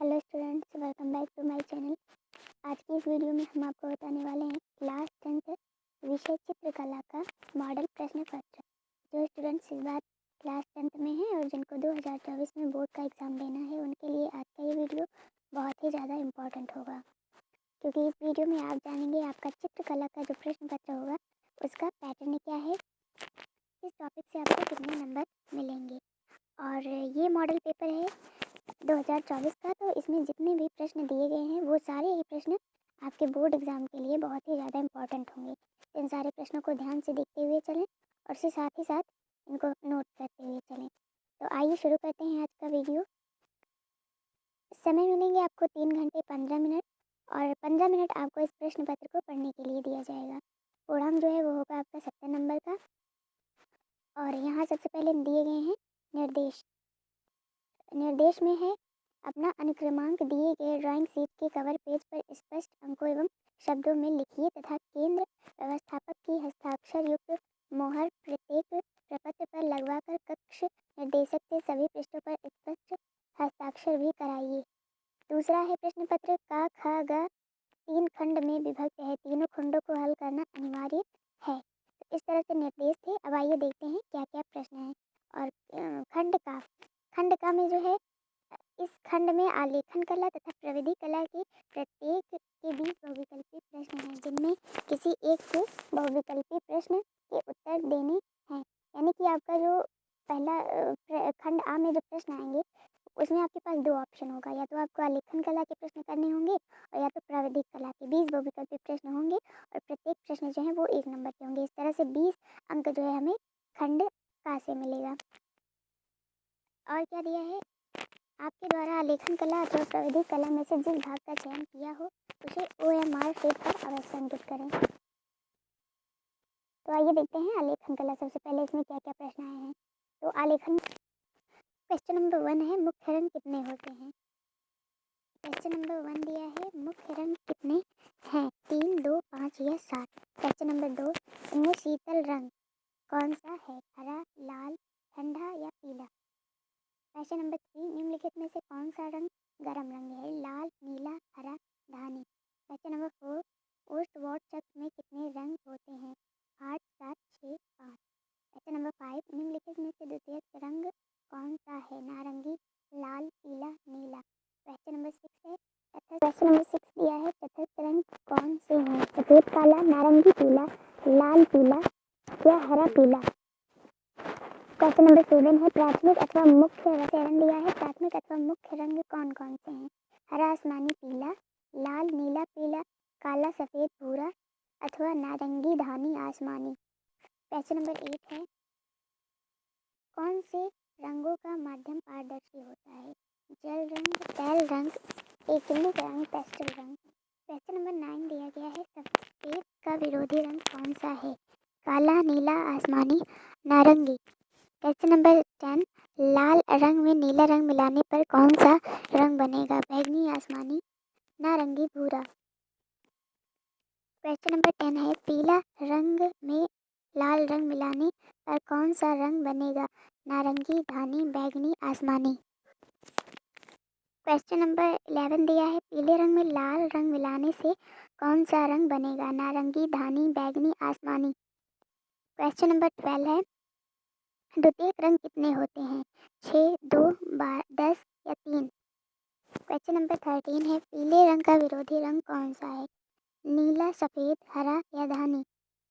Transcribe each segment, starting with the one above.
Hello students, welcome back to my channel. आज की इस वीडियो में हम आपको बताने वाले हैं क्लास 10th विषय चित्रकला का मॉडल प्रश्न पत्र। जो स्टूडेंट्स इस बार क्लास 10th में हैं और जिनको 2024 में बोर्ड का एग्ज़ाम देना है, उनके लिए आज का ये वीडियो बहुत ही ज़्यादा इम्पॉर्टेंट होगा, क्योंकि इस वीडियो में आप जानेंगे आपका चित्रकला का जो प्रश्न पत्र होगा उसका पैटर्न क्या है, इस टॉपिक से आपको कितने नंबर मिलेंगे। और ये मॉडल पेपर है 2024 का, तो इसमें जितने भी प्रश्न दिए गए हैं वो सारे ही प्रश्न आपके बोर्ड एग्ज़ाम के लिए बहुत ही ज़्यादा इम्पॉर्टेंट होंगे। इन सारे प्रश्नों को ध्यान से देखते हुए चलें और उसके साथ ही साथ इनको नोट करते हुए चलें। तो आइए शुरू करते हैं आज का वीडियो। समय मिलेंगे आपको 3 घंटे 15 मिनट और 15 मिनट आपको इस प्रश्न पत्र को पढ़ने के लिए दिया जाएगा। पूर्णांक जो है वो होगा आपका 70 नंबर का। और यहाँ सबसे पहले दिए गए हैं निर्देश में है अपना अनुक्रमांक दिए गए ड्राइंग शीट के कवर पेज पर स्पष्ट अंकों एवं शब्दों में लिखिए तथा केंद्र व्यवस्थापक की हस्ताक्षर युक्त मोहर प्रत्येक प्रपत्र पर लगवाकर कक्ष निर्देशक से सभी पृष्ठों पर स्पष्ट हस्ताक्षर भी कराइए। दूसरा है प्रश्न पत्र का ख ग 3 खंड में विभक्त है, तीनों खंडों को हल करना अनिवार्य है। तो इस तरह से निर्देश थे। अब आइए देखते हैं क्या क्या प्रश्न है। और खंड का में जो है, इस खंड में आलेखन कला तथा प्रविधि कला के प्रत्येक के 20 बहुविकल्पी प्रश्न हैं, जिनमें किसी एक को बहुविकल्पी प्रश्न के उत्तर देने हैं। यानी कि आपका जो पहला खंड आ में जो प्रश्न आएंगे उसमें आपके पास दो ऑप्शन होगा, या तो आपको आलेखन कला के प्रश्न करने होंगे और या तो प्राविधिक कला के। 20 बहुविकल्पी प्रश्न होंगे और प्रत्येक प्रश्न जो है वो 1 नंबर के होंगे। इस तरह से 20 अंक जो है हमें खंड का से मिलेगा। और क्या दिया है, आपके द्वारा आलेखन कला अथवा प्राविधिक कला में से जिस भाग का चयन किया हो उसे OMR शीट पर अवश्य अंकित करें। तो आइए देखते हैं आलेखन कला। सबसे पहले इसमें क्या क्या प्रश्न आए हैं। तो आलेखन क्वेश्चन नंबर 1 है, मुख्य रंग कितने होते हैं। क्वेश्चन नंबर 1 दिया है, मुख्य रंग कितने हैं, 3, 2, 5 या 7। क्वेश्चन नंबर 2, इनमें शीतल रंग कौन सा है, हरा, लाल, ठंडा या पीला। क्वेश्चन नंबर 3, निम्नलिखित में से कौन सा रंग गर्म रंग है, लाल, नीला, हरा, धानी। क्वेश्चन नंबर 4, ओस्ट वॉट चक्र में कितने रंग होते हैं, 8, 7, 6, 5। क्वेश्चन नंबर 5, निम्नलिखित में से द्वितीयक रंग कौन सा है, नारंगी, लाल, पीला, नीला। क्वेश्चन नंबर 6 है, क्वेश्चन नंबर 6 दिया है, तटस्थ रंग कौन से हैं, सफेद, काला, नारंगी, पीला, लाल, पीला या हरा, पीला। क्वेश्चन नंबर 7 है, प्राथमिक अथवा मुख्य चरण दिया है, प्राथमिक अथवा मुख्य रंग कौन कौन से हैं, हरा, आसमानी, पीला, लाल, नीला, पीला, काला, सफ़ेद, भूरा अथवा नारंगी, धानी, आसमानी। क्वेश्चन नंबर 8 है, कौन से रंगों का माध्यम पारदर्शी होता है, जल रंग, तैल रंग, एक्रिलिक रंग, पेस्टल रंग। क्वेश्चन नंबर 9 दिया गया है, सफ़ेद का विरोधी रंग कौन सा है, काला, नीला, आसमानी, नारंगी। क्वेश्चन नंबर 10, लाल रंग में नीला रंग मिलाने पर कौन सा रंग बनेगा, बैंगनी, आसमानी, नारंगी, भूरा। क्वेश्चन नंबर 10 है, पीला रंग में लाल रंग मिलाने पर कौन सा रंग बनेगा, नारंगी, धानी, बैंगनी, आसमानी। क्वेश्चन नंबर 11 दिया है, पीले रंग में लाल रंग मिलाने से कौन सा रंग बनेगा, नारंगी, धानी, बैंगनी, आसमानी। क्वेश्चन नंबर 12 है, द्वितीयक रंग कितने होते हैं, 6, 2, 10 या 3। क्वेश्चन नंबर 13 है, पीले रंग का विरोधी रंग कौन सा है, नीला, सफ़ेद, हरा या धानी।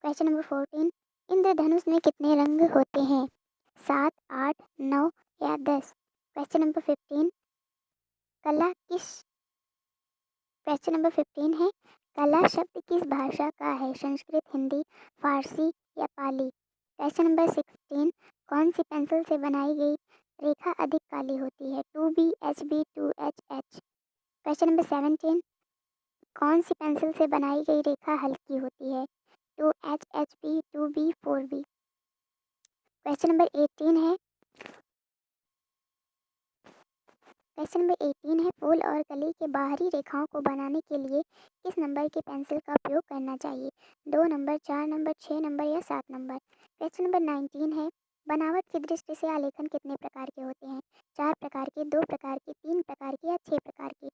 क्वेश्चन नंबर 14, इंद्रधनुष में कितने रंग होते हैं, 7, 8, 9 या 10। क्वेश्चन नंबर 15, कला किस क्वेश्चन नंबर 15 है, कला शब्द किस भाषा का है, संस्कृत, हिंदी, फारसी या पाली। क्वेश्चन नंबर 16, कौन सी पेंसिल से बनाई गई रेखा अधिक काली होती है, 2B, HB, 2H, H। Question number 17, कौन सी पेंसिल से बनाई गई रेखा हल्की होती है, 2H, HB, 2B, 4B। Question number 18 है, फूल और कली के बाहरी रेखाओं को बनाने के लिए किस नंबर की पेंसिल का उपयोग करना चाहिए, 2 नंबर, 4 नंबर, 6 नंबर या 7 नंबर। क्वेश्चन नंबर 19 है, बनावट की दृष्टि से आलेखन कितने प्रकार के होते हैं, 4 प्रकार के, 2 प्रकार के, 3 प्रकार के या 6 प्रकार के।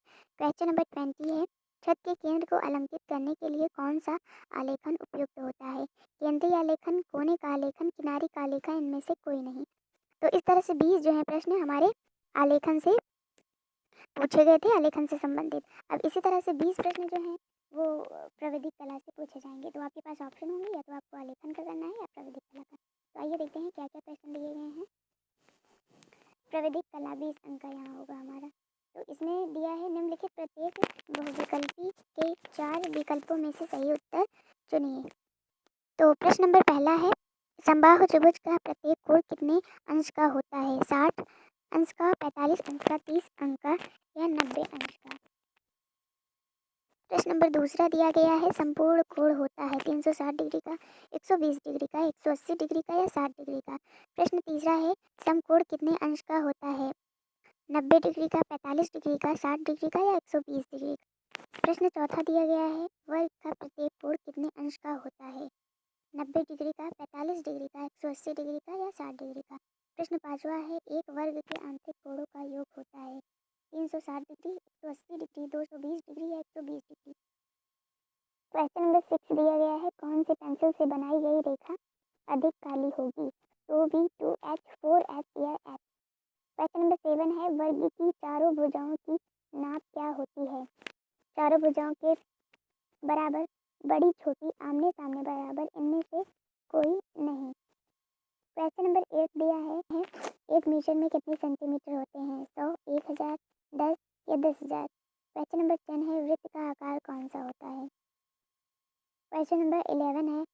क्वेश्चन नंबर 20 है, छत के केंद्र को अलंकृत करने के लिए कौन सा आलेखन उपयुक्त होता है? केंद्रीय आलेखन, कोने का आलेखन, किनारी का आलेखन, इनमें से कोई नहीं। तो इस तरह से 20 जो है प्रश्न हमारे आलेखन से पूछे गए थे, आलेखन से संबंधित। अब इसी तरह से 20 प्रश्न जो हैं वो प्राविधिक कला से पूछे जाएंगे। तो आपके पास ऑप्शन होंगे, या तो आपको आलेखन का करना है या प्राविधिक कला का। तो आइए देखते हैं क्या क्या प्रश्न दिए गए हैं। प्राविधिक कला 20 अंक का यहाँ होगा हमारा। तो इसमें दिया है, निम्नलिखित प्रत्येक बहुविकल्पी के 4 विकल्पों में से सही उत्तर चुनिए। तो प्रश्न नंबर पहला है, समबाहु त्रिभुज का प्रत्येक कोण कितने अंश का होता है? 60 अंश का, 45 अंश का, 30 अंश का या 90 अंश का? प्रश्न नंबर दूसरा दिया गया है, संपूर्ण कोण होता है 360 डिग्री का, 120 डिग्री का, 180 डिग्री का या 60 डिग्री का? प्रश्न तीसरा है, समकोण कितने अंश का होता है? 90 डिग्री का, 45 डिग्री का, 60 डिग्री का या 120 डिग्री का? प्रश्न चौथा दिया गया है, वर्ग का प्रत्येक कोण कितने अंश का होता है? 90 डिग्री का, 45 डिग्री का, 180 डिग्री का या 60 डिग्री का? प्रश्न पांचवा है, एक वर्ग के आंतरिक कोणों का योग होता है 360 डिग्री, 180 डिग्री, 220 डिग्री या 120 डिग्री। क्वेश्चन नंबर 6 दिया गया है, कौन से पेंसिल से बनाई गई रेखा अधिक काली होगी? 2B, 2H, 4H या H? क्वेश्चन नंबर 7 है, वर्ग की चारों भुजाओं की नाप क्या होती है? चारों भुजाओं के बराबर, बड़ी, छोटी, आमने सामने, बराबर, इनमें से कोई नहीं। क्वेश्चन नंबर 8 दिया है, एक मीटर में कितने सेंटीमीटर होते हैं? 100, 1000, 10 या 10,000? क्वेश्चन नंबर 10 है, वृत्त का आकार कौन सा होता है? क्वेश्चन नंबर 11 है,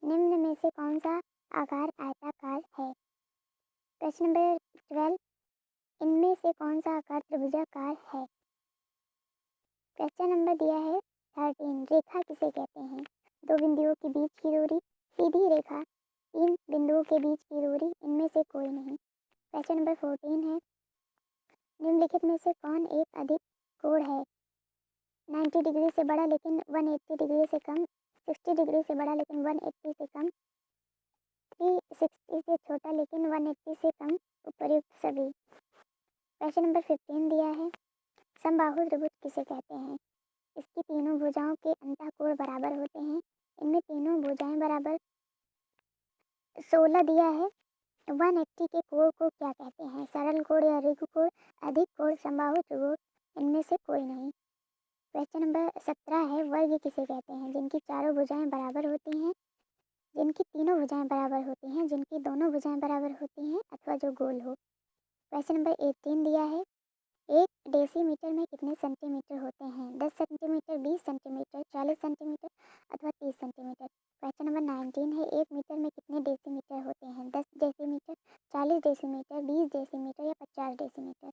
निम्न में से कौन सा आकार आयताकार है? क्वेश्चन नंबर 12, इनमें से कौन सा आकार त्रिभुजाकार है? क्वेश्चन नंबर दिया है 13, रेखा किसे कहते हैं? दो बिंदुओं के बीच की दूरी, सीधी रेखा, तीन बिंदुओं के बीच की दूरी, इनमें से कोई नहीं। क्वेश्चन नंबर 14 है, निम्नलिखित में से कौन एक अधिक कोण है? 90 डिग्री से बड़ा लेकिन 180 डिग्री से कम, 60 डिग्री से बड़ा लेकिन 180 से कम, 360 से छोटा लेकिन 180 से कम, उपर्युक्त सभी। क्वेश्चन नंबर 15 दिया है, समबाहु त्रिभुज किसे कहते हैं? इसकी तीनों भुजाओं के अंतःकोण बराबर होते हैं। इनमें तीनों भुजाएं बराबर। 16 दिया है, 180 के कोण को क्या कहते हैं? सरल कोण या रिक्त कोण, अधिक कोण, समबाहु त्रिभुज, इनमें से कोई नहीं। क्वेश्चन नंबर 17 है, वर्ग किसे कहते हैं? जिनकी चारों भुजाएं बराबर होती हैं, जिनकी तीनों भुजाएं बराबर होती हैं, जिनकी दोनों भुजाएं बराबर होती हैं, अथवा जो गोल हो। क्वेश्चन नंबर 18 दिया है, एक डेसीमीटर में कितने सेंटीमीटर होते हैं? 10 सेंटीमीटर, 20 सेंटीमीटर, 40 सेंटीमीटर अथवा 30 सेंटीमीटर? क्वेश्चन नंबर 19 है, एक मीटर में कितने डेसीमीटर होते हैं? 10 डेसीमीटर, 40 डेसीमीटर, 20 डेसीमीटर या 50 डेसीमीटर?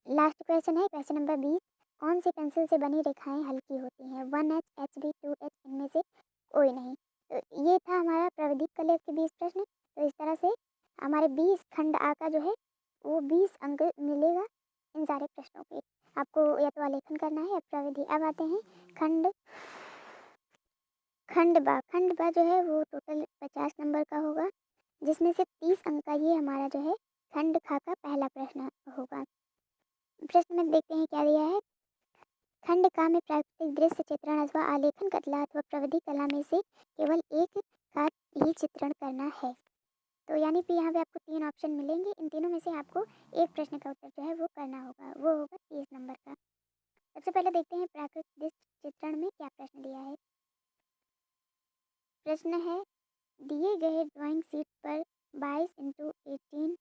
लास्ट क्वेश्चन है, क्वेश्चन नंबर 20, कौन सी पेंसिल से बनी रेखाएं हल्की होती हैं? 1H, HB, 2H, इनमें से कोई नहीं। तो ये था हमारा प्राविधिक कला के 20 प्रश्न। तो इस तरह से हमारे 20 खंड आ का जो है वो 20 अंक मिलेगा इन सारे प्रश्नों के। आपको या तो आलेखन करना है या प्राविधिक। अब आते हैं खंड बा जो है वो टोटल 50 नंबर का होगा, जिसमें से 30 अंक का ये हमारा जो है खंड खा का पहला प्रश्न होगा। प्रश्न में देखते हैं क्या दिया है, खंड का में प्राकृतिक दृश्य चित्रण अथवा आलेखन कला अथवा प्राविधिक कला में से केवल एक का ही चित्रण करना है। तो यानी कि यहाँ पे आपको 3 ऑप्शन मिलेंगे, इन तीनों में से आपको एक प्रश्न का उत्तर जो है वो करना होगा, वो होगा 30 नंबर का। सबसे पहले देखते हैं प्राकृतिक दृश्य चित्रण में क्या प्रश्न दिया है। प्रश्न है, दिए गए ड्राइंग शीट पर 22x18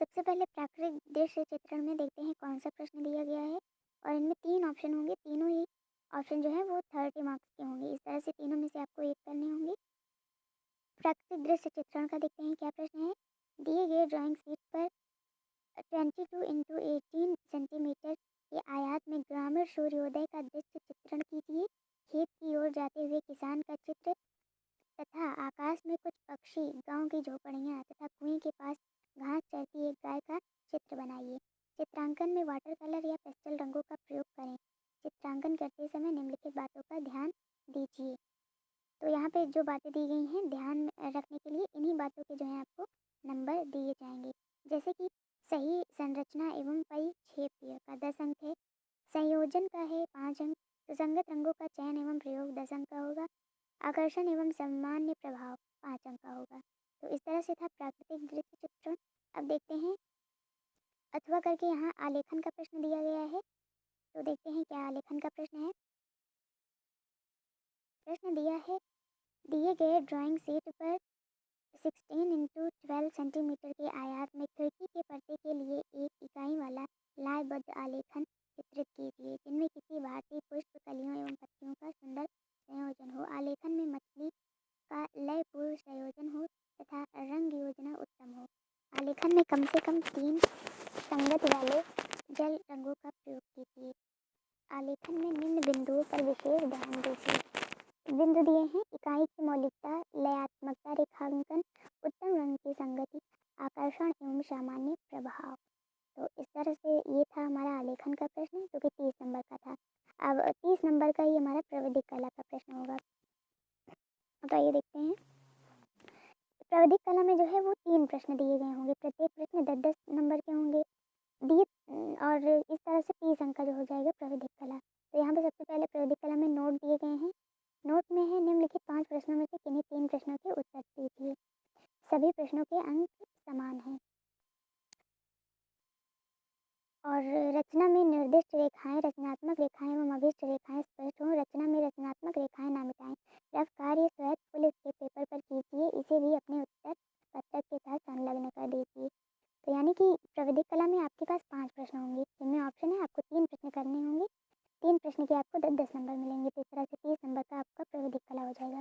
सबसे पहले प्राकृतिक दृश्य चित्रण में देखते हैं कौन सा प्रश्न दिया गया है, और इनमें 3 ऑप्शन होंगे, तीनों ही ऑप्शन जो है वो 30 मार्क्स के होंगे। इस तरह से तीनों में से आपको एक करने होंगे। प्राकृतिक दृश्य चित्रण का देखते हैं क्या प्रश्न है, दिए गए ड्राइंग शीट पर 22x18 सेंटीमीटर के आयात में ग्रामीण सूर्योदय का दृश्य चित्रण कीजिए। खेत की ओर जाते हुए किसान का चित्र तथा आकाश में कुछ पक्षी, गांव की झोपड़ियां तथा कुएं के पास घास चरती एक गाय का चित्र बनाइए। चित्रांकन में वाटर कलर या पेस्टल रंगों का प्रयोग करें। चित्रांकन करते समय निम्नलिखित बातों का ध्यान दीजिए। तो यहाँ पे जो बातें दी गई हैं ध्यान में रखने के लिए इन्हीं बातों के जो है आपको नंबर दिए जाएंगे। जैसे कि सही संरचना एवं परिक्षेप्य का 10 अंक है, संयोजन का है 5 अंक, सुसंगत रंगों का चयन एवं प्रयोग 10 अंक का होगा, आकर्षण एवं सामान्य प्रभाव 5 अंक का होगा। तो इस तरह से था प्राकृतिक दृश्य चित्रण। अब देखते हैं अथवा करके यहाँ आलेखन का प्रश्न दिया गया है, तो देखते हैं क्या आलेखन का प्रश्न है। प्रश्न दिया है दिए गए ड्राइंग शीट पर 16 × 12 सेंटीमीटर के आयात में खिड़की के पर्दे के लिए एक इकाई वाला लयबद्ध आलेखन चित्रित कीजिए जिनमें किसी भारतीय पुष्प कलियों एवं पत्तियों का सुंदर संयोजन हो, आलेखन में मछली का लयपूर्ण संयोजन हो तथा रंग योजना उत्तम हो। आलेखन में कम से कम 3 संगत वाले जल रंगों का प्रयोग कीजिए। आलेखन में निम्न बिंदुओं पर विशेष ध्यान दीजिए। बिंदु दिए हैं इकाई की मौलिकता, लयात्मकता, रेखांकन, उत्तम रंग की संगति, आकर्षण एवं सामान्य प्रभाव। तो इस तरह से ये था हमारा आलेखन का प्रश्न जो कि 30 नंबर का था। अब 30 नंबर का ही हमारा प्राविधिक कला का प्रश्न होगा। तो आइए देखते हैं। प्राविधिक कला में जो है वो 3 प्रश्न दिए गए होंगे, प्रत्येक प्रश्न 10-10 नंबर के होंगे दिए और इस तरह से 30 अंक का जो हो जाएगा प्राविधिक कला। तो यहाँ पे सबसे पहले प्राविधिक कला में नोट दिए गए हैं। नोट में है निम्नलिखित 5 प्रश्नों में से किन्हीं 3 प्रश्नों के उत्तर दीजिए। सभी प्रश्नों के अंक समान हैं और रचना में निर्दिष्ट रेखाएं, रचनात्मक रेखाएं एवं अभिष्ट रेखाएं स्पष्ट हों। रचना में रचनात्मक रेखाएं ना मिटाएं। रफ कार्य स्वयं फुल स्केप पेपर पर कीजिए, इसे भी अपने उत्तर पत्रक के साथ संलग्न कर दीजिए। तो यानी कि प्राविधिक कला में आपके पास 5 प्रश्न होंगे जिनमें ऑप्शन है आपको 3 प्रश्न करने होंगे, 3 प्रश्न के आपको 10-10 नंबर मिलेंगे। तो इस तरह से 30 नंबर का आपका प्राविधिक कला हो जाएगा।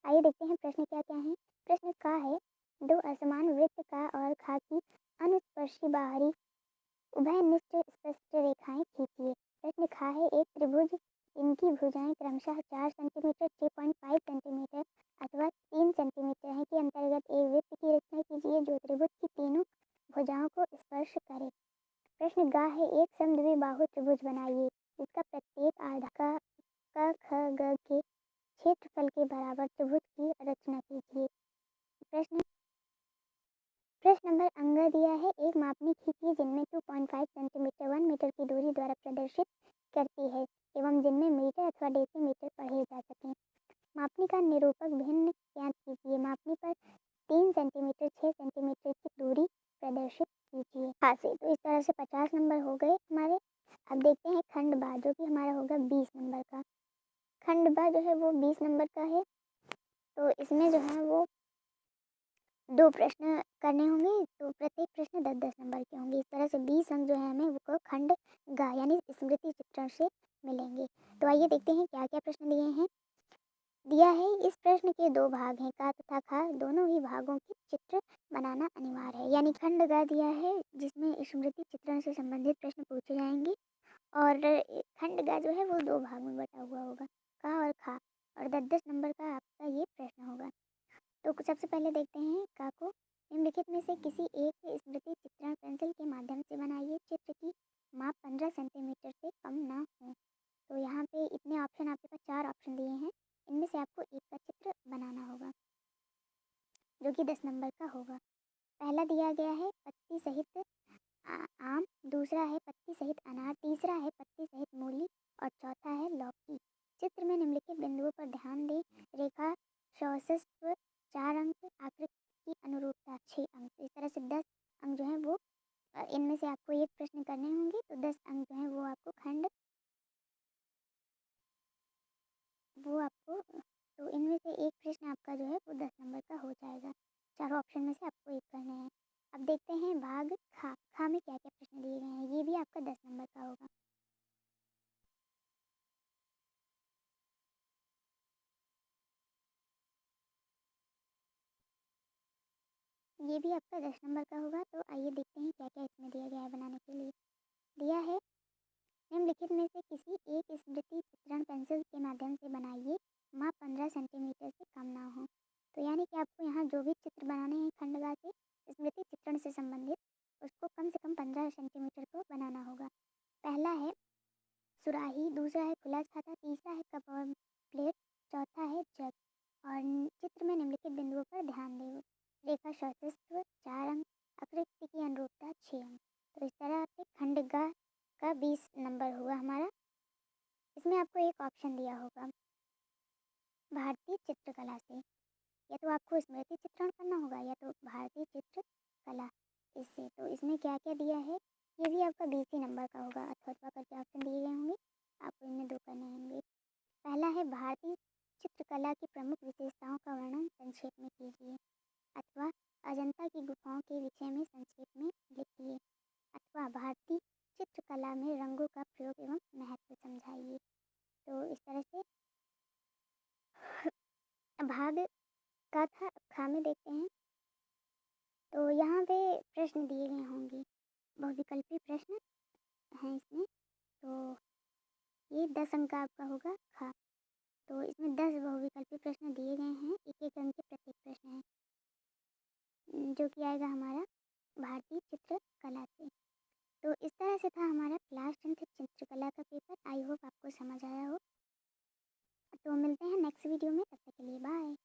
आइए देखते हैं प्रश्न क्या क्या है। प्रश्न का है 2 असमान वृत्त का और खा की अनुस्पर्शी बाहरी उभयनिष्ठ स्पष्ट रेखाएं खींचिए। प्रश्न खा है एक त्रिभुज, इनकी भुजाएं क्रमशः 4 सेंटीमीटर, 6.5 सेंटीमीटर अथवा 3 सेंटीमीटर है के अंतर्गत एक वृत्त की रचना कीजिए जो त्रिभुज की तीनों भुजाओं को स्पर्श करे। प्रश्न गा है एक समद्विबाहु त्रिभुज बनाइए जिसका प्रत्येक आधा का ख ग के क्षेत्रफल के बराबर त्रिभुज की रचना कीजिए। प्रश्न नंबर अंग दिया है एक मापनी खींचिए जिनमें 2.5 सेंटीमीटर 1 मीटर की दूरी द्वारा प्रदर्शित करती है एवं जिनमें मीटर अथवा डेसीमीटर पढ़े जा सकें। मापनी का निरूपक भिन्न ज्ञात कीजिए। मापनी पर 3 सेंटीमीटर 6 सेंटीमीटर की दूरी प्रदर्शित कीजिए। हाँ से तो इस तरह से 50 नंबर हो गए हमारे। अब देखते हैं खंड बा जो कि हमारा होगा 20 नंबर का। खंड बा जो है वो 20 नंबर का है। तो इसमें जो है वो 2 प्रश्न करने होंगे, तो प्रत्येक प्रश्न 10-10 नंबर के होंगे। इस तरह से 20 अंक जो है हमें वो खंड गा यानी स्मृति चित्रण से मिलेंगे। तो आइए देखते हैं क्या क्या प्रश्न दिए हैं। दिया है इस प्रश्न के 2 भाग हैं, का तथा खा दोनों ही भागों के चित्र बनाना अनिवार्य है। यानी खंड गा दिया है जिसमें स्मृति चित्रण से संबंधित प्रश्न पूछे जाएंगे और खंड गा जो है वो 2 भाग में बटा हुआ होगा, का और खा, और 10-10 नंबर का आपका ये प्रश्न होगा। तो सबसे पहले देखते हैं का को। निम्नलिखित में से किसी एक स्मृति चित्रण पेंसिल के माध्यम से बनाइए। चित्र की माप 15 सेंटीमीटर से कम ना हो। तो यहाँ पे इतने ऑप्शन आपके पास 4 ऑप्शन दिए हैं, इनमें से आपको एक का चित्र बनाना होगा जो कि 10 नंबर का होगा। पहला दिया गया है पत्ती सहित आम, दूसरा है पत्ती सहित अनार, तीसरा है पत्ती सहित मूली और चौथा है लौकी। चित्र में निम्नलिखित बिंदुओं पर ध्यान दें। रेखा सौष्ठव 4 अंक, आकृति की अनुरूपता 6 अंक। इस तरह से 10 अंक जो है वो इनमें से आपको एक प्रश्न करने होंगे, तो 10 अंक जो है वो आपको तो इनमें से एक प्रश्न आपका जो है वो 10 नंबर का हो जाएगा। चारों ऑप्शन में से आपको एक करने हैं। अब देखते हैं भाग खा। खा में क्या क्या प्रश्न दिए गए हैं, ये भी आपका 10 नंबर का होगा। ये भी आपका 10 नंबर का होगा। तो आइए देखते हैं क्या क्या इसमें दिया गया है बनाने के लिए। दिया है निम्नलिखित में से किसी एक स्मृति चित्रण पेंसिल के माध्यम से बनाइए, माप 15 सेंटीमीटर से कम ना हो। तो यानी कि आपको यहाँ जो भी चित्र बनाने हैं खंडगा के स्मृति चित्रण से संबंधित, उसको कम से कम 15 सेंटीमीटर को बनाना होगा। पहला है सुराही, दूसरा है खुला छाता, तीसरा है कप और प्लेट, चौथा है जग और का शौचस्व 4 अंक, आकृति की अनुरूपता 6 अंक। तो इस तरह आपके खंड ग का 20 नंबर हुआ हमारा। इसमें आपको एक ऑप्शन दिया होगा भारतीय चित्रकला से, या तो आपको स्मृति चित्रण करना होगा या तो भारतीय चित्रकला इससे। तो इसमें क्या क्या दिया है ये भी आपका 20 ही नंबर का होगा, अथवा करके ऑप्शन दिए गए होंगे, आपको इनमें 2 करने होंगे। पहला है भारतीय चित्रकला की प्रमुख विशेषताओं का वर्णन संक्षेप में कीजिए, अथवा अजंता की गुफाओं के विषय में संक्षेप में लिखिए, अथवा भारतीय चित्रकला में रंगों का प्रयोग एवं महत्व समझाइए। तो इस तरह से भाग का था। खा में देखते हैं। तो यहाँ पे प्रश्न दिए गए होंगे, बहुविकल्पी प्रश्न हैं इसमें। तो ये 10 अंक का आपका होगा खा। तो इसमें 10 बहुविकल्पी प्रश्न दिए गए हैं, 1-1 अंक के प्रत्येक प्रश्न है, जो कि आएगा हमारा भारतीय चित्रकला से। तो इस तरह से था हमारा क्लास 10th चित्रकला का पेपर। आई होप आपको समझ आया हो। तो मिलते हैं नेक्स्ट वीडियो में, तब तक के लिए बाय।